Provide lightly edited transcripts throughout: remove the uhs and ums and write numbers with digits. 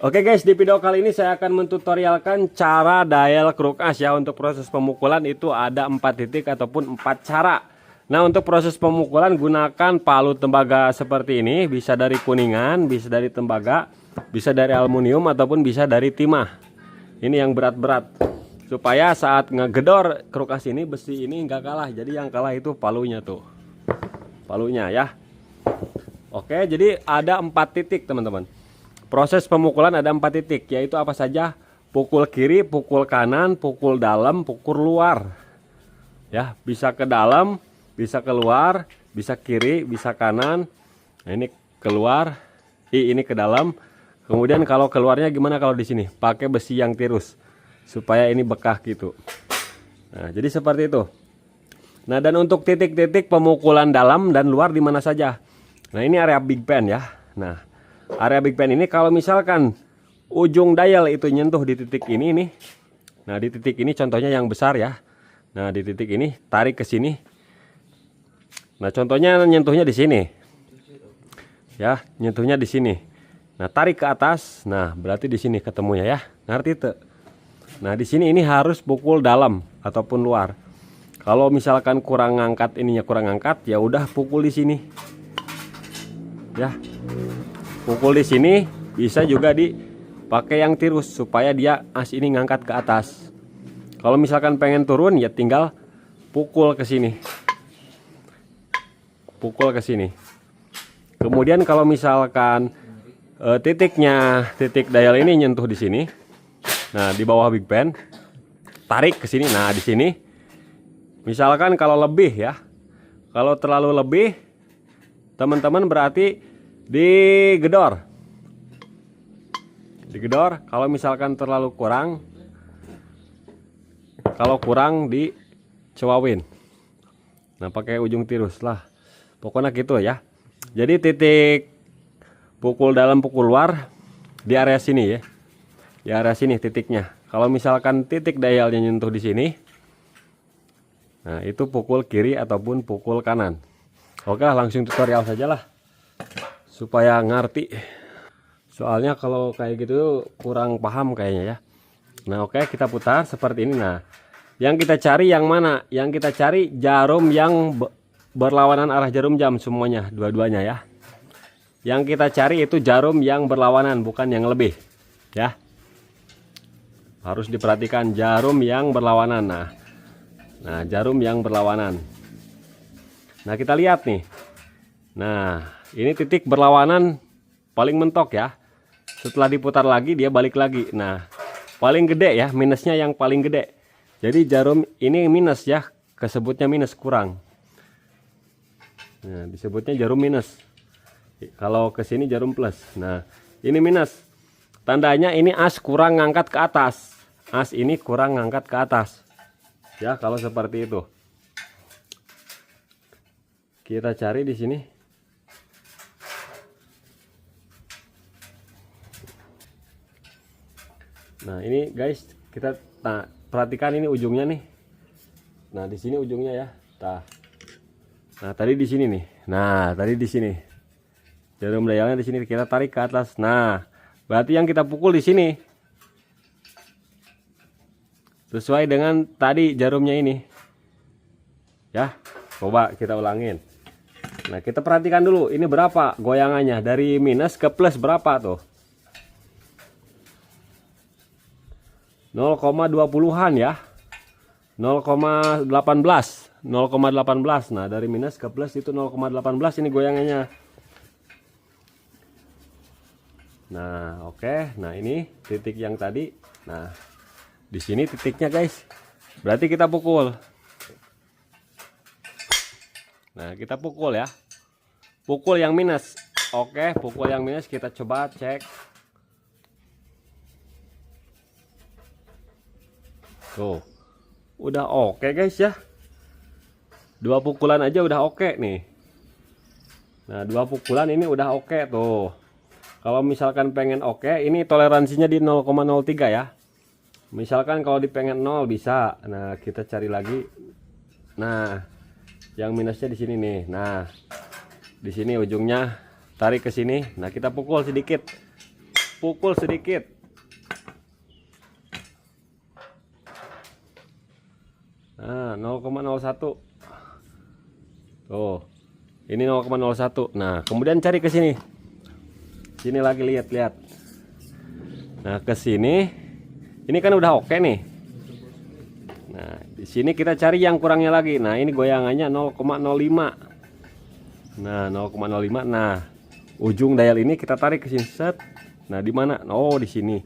Oke guys, di video kali ini saya akan mentutorialkan cara dial kruk as ya. Untuk proses pemukulan itu ada 4 titik ataupun 4 cara. Nah, untuk proses pemukulan gunakan palu tembaga seperti ini. Bisa dari kuningan, bisa dari tembaga, bisa dari aluminium ataupun bisa dari timah. Ini yang berat-berat. Supaya saat ngegedor kruk as ini, besi ini nggak kalah. Jadi yang kalah itu palunya tuh. Palunya ya. Oke, jadi ada 4 titik teman-teman. Proses pemukulan ada 4 titik, yaitu apa saja? Pukul kiri, pukul kanan, pukul dalam, pukul luar. Ya, bisa ke dalam, bisa keluar, bisa kiri, bisa kanan. Nah, ini keluar, ini ke dalam. Kemudian kalau keluarnya gimana kalau di sini? Pakai besi yang tirus supaya ini bekah gitu. Nah, jadi seperti itu. Nah, dan untuk titik-titik pemukulan dalam dan luar di mana saja? Nah, ini area big pen ya. Nah, area big pen ini kalau misalkan ujung dial itu nyentuh di titik ini nih. Nah, di titik ini contohnya yang besar ya. Nah, di titik ini tarik ke sini. Nah, contohnya nyentuhnya di sini. Ya, nyentuhnya di sini. Nah, tarik ke atas. Nah, berarti di sini ketemunya ya. Ngerti tuh? Nah, di sini ini harus pukul dalam ataupun luar. Kalau misalkan kurang ngangkat ininya kurang ngangkat, ya udah pukul di sini. Ya. Pukul di sini, bisa juga dipakai yang tirus supaya dia as ini ngangkat ke atas. Kalau misalkan pengen turun ya tinggal pukul ke sini. Pukul ke sini. Kemudian kalau misalkan titik dial ini nyentuh di sini. Nah, di bawah big pen, tarik ke sini. Nah, di sini. Misalkan kalau lebih ya. Kalau terlalu lebih, teman-teman berarti digedor. Kalau misalkan terlalu kurang, kalau kurang dicewawin. Nah, pakai ujung tirus lah. Pokoknya gitu ya. Jadi titik pukul dalam pukul luar di area sini ya. Di area sini titiknya. Kalau misalkan titik dialnya nyentuh di sini, nah itu pukul kiri ataupun pukul kanan. Oke, langsung tutorial saja lah. Supaya ngerti. Soalnya kalau kayak gitu kurang paham kayaknya ya. Nah, oke, kita putar seperti ini. Nah, yang kita cari yang mana? Yang kita cari jarum yang berlawanan arah jarum jam semuanya, dua-duanya ya. Yang kita cari itu jarum yang berlawanan, bukan yang lebih. Ya. Harus diperhatikan jarum yang berlawanan. Nah, jarum yang berlawanan. Nah, kita lihat nih. Nah, ini titik berlawanan paling mentok ya. Setelah diputar lagi dia balik lagi. Nah, paling gede ya, minusnya yang paling gede. Jadi jarum ini minus ya, kesebutnya minus kurang. Nah, disebutnya jarum minus. Kalau ke sini jarum plus. Nah, ini minus. Tandanya ini as kurang ngangkat ke atas. As ini kurang ngangkat ke atas. Ya, kalau seperti itu. Kita cari di sini. Nah, ini guys, kita perhatikan ini ujungnya nih. Nah, di sini ujungnya ya. Nah, tadi di sini nih. Nah, tadi di sini. Jarum dialnya di sini kita tarik ke atas. Nah, berarti yang kita pukul di sini. Sesuai dengan tadi jarumnya ini. Ya, coba kita ulangin. Nah, kita perhatikan dulu ini berapa goyangannya dari minus ke plus berapa tuh? 0,20-an ya. 0,18. 0,18. Nah, dari minus ke plus itu 0,18 ini goyangannya. Nah, oke. Nah, ini titik yang tadi. Nah, di sini titiknya guys. Berarti kita pukul. Nah, kita pukul ya. Pukul yang minus. Oke, pukul yang minus kita coba cek. Tuh. Udah oke guys ya. 2 pukulan aja udah oke nih. Nah, 2 pukulan ini udah oke tuh. Kalau misalkan pengen oke, ini toleransinya di 0,03 ya. Misalkan kalau di pengen 0 bisa. Nah, kita cari lagi. Nah, yang minusnya di sini nih. Nah, di sini ujungnya tarik ke sini. Nah, kita pukul sedikit. pukul sedikit. Nah, 0,01. Tuh. Ini 0,01. Nah, kemudian cari ke sini. Sini lagi, lihat. Nah, ke sini. Ini kan udah oke nih. Nah, di sini kita cari yang kurangnya lagi. Nah, ini goyangannya 0,05. Nah, 0,05. Nah, ujung dial ini kita tarik ke sini, set. Nah, di mana? Oh, di sini.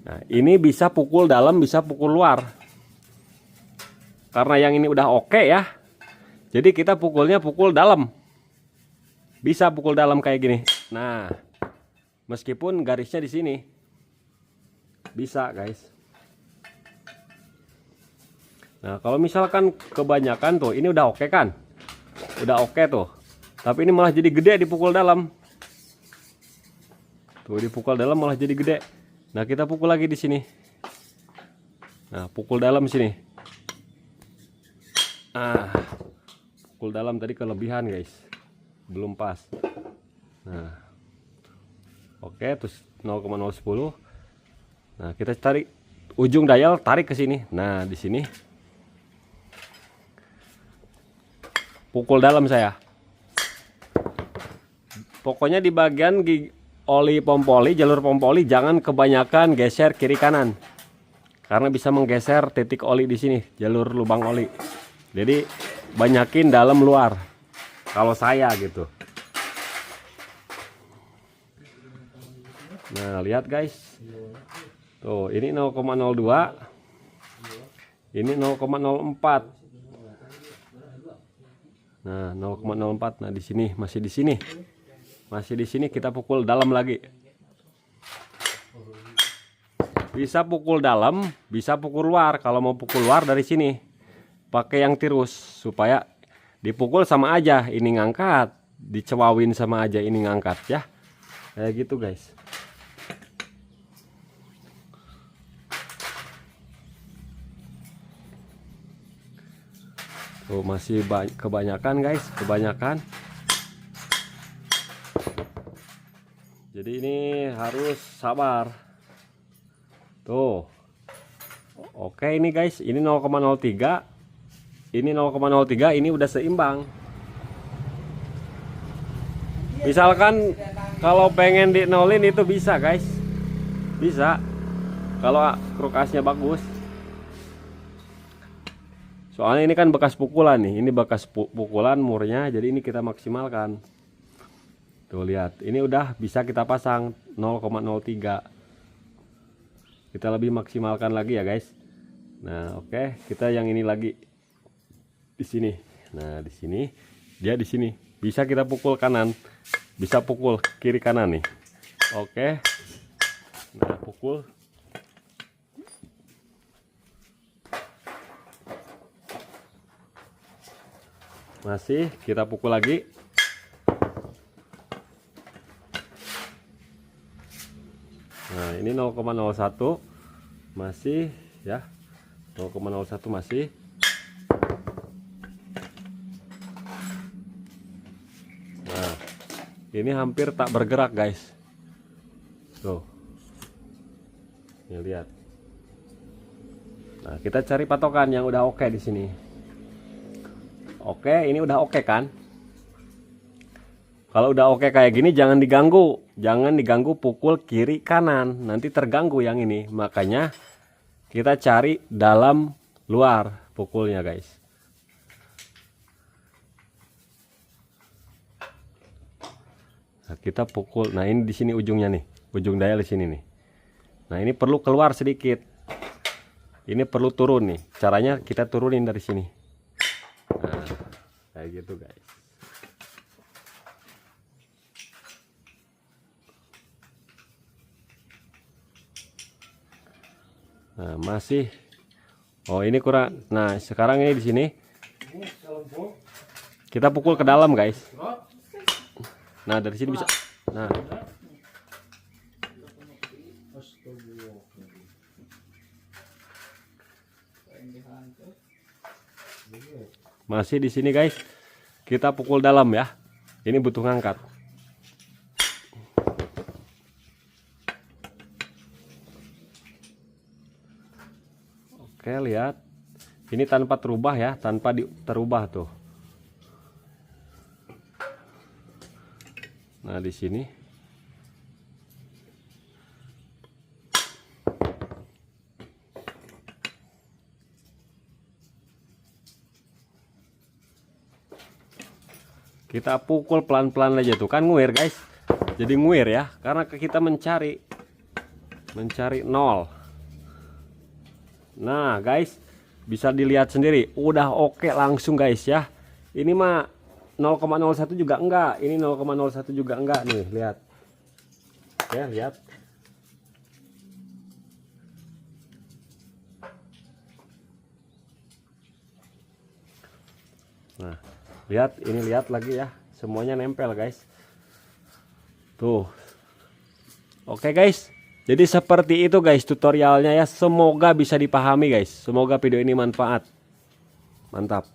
Nah, ini bisa pukul dalam, bisa pukul luar. Karena yang ini udah oke ya. Jadi kita pukulnya pukul dalam. Bisa pukul dalam kayak gini. Nah, meskipun garisnya di sini. Bisa, guys. Nah, kalau misalkan kebanyakan tuh, ini udah oke kan? Udah oke tuh. Tapi ini malah jadi gede dipukul dalam. Tuh, dipukul dalam malah jadi gede. Nah, kita pukul lagi di sini. Nah, pukul dalam sini. Ah, pukul dalam tadi kelebihan, guys. Belum pas. Nah. Oke, terus 0,010. Nah, kita tarik ujung dial, tarik ke sini. Nah, di sini pukul dalam saya. Pokoknya di bagian oli pompoli, jalur pompoli jangan kebanyakan geser kiri kanan. Karena bisa menggeser titik oli di sini, jalur lubang oli. Jadi banyakin dalam luar. Kalau saya gitu. Nah, lihat guys. Tuh, ini 0,02. Ini 0,04. Nah, 0,04. Nah, di sini masih di sini. Masih di sini kita pukul dalam lagi. Bisa pukul dalam, bisa pukul luar. Kalau mau pukul luar dari sini pakai yang tirus supaya dipukul sama aja ini ngangkat, dicewawin sama aja ini ngangkat ya. Kayak gitu, guys. Tuh, masih kebanyakan, guys, kebanyakan. Jadi ini harus sabar. Tuh. Oke, ini guys, ini 0,03. Ini 0,03, ini udah seimbang. Misalkan kalau pengen di nolin itu bisa, guys. Bisa. Kalau kruk asnya bagus. Soalnya ini kan bekas pukulan nih. Ini bekas pukulan murnya, jadi ini kita maksimalkan. Tuh, lihat. Ini udah bisa kita pasang 0,03. Kita lebih maksimalkan lagi ya, guys. Nah, oke, kita yang ini lagi. Di sini. Nah, di sini. Dia di sini. Bisa kita pukul kanan. Bisa pukul kiri kanan nih. Oke. Nah, pukul. Masih kita pukul lagi. Nah, ini 0,01 masih ya. 0,01 masih. Nah, ini hampir tak bergerak, guys. Tuh. Nih, lihat. Nah, kita cari patokan yang udah oke di sini. Oke, ini udah oke kan? Kalau udah oke kayak gini jangan diganggu. Jangan diganggu pukul kiri kanan. Nanti terganggu yang ini. Makanya kita cari dalam luar pukulnya, guys. Nah, kita pukul. Nah, ini di sini ujungnya nih. Ujung dial di sini nih. Nah, ini perlu keluar sedikit. Ini perlu turun nih. Caranya kita turunin dari sini. Nah, kayak gitu, guys. Nah, masih. Oh, ini kurang. Nah, sekarang ini di sini. Kita pukul ke dalam, guys. Nah, dari sini bisa. Nah. Masih di sini, guys. Kita pukul dalam ya. Ini butuh ngangkat. Oke, lihat. Ini tanpa terubah ya, tanpa terubah tuh. Nah, di sini. Kita pukul pelan-pelan aja tuh, kan nguir guys. Jadi nguir ya, karena kita mencari nol. Nah guys, bisa dilihat sendiri, udah oke langsung guys ya. Ini mah 0,01 juga enggak, ini 0,01 juga enggak nih, lihat. Oke, lihat. Nah, lihat, ini lihat lagi ya, semuanya nempel guys. Tuh. Oke guys. Jadi seperti itu guys tutorialnya ya. Semoga bisa dipahami guys. Semoga video ini manfaat. Mantap.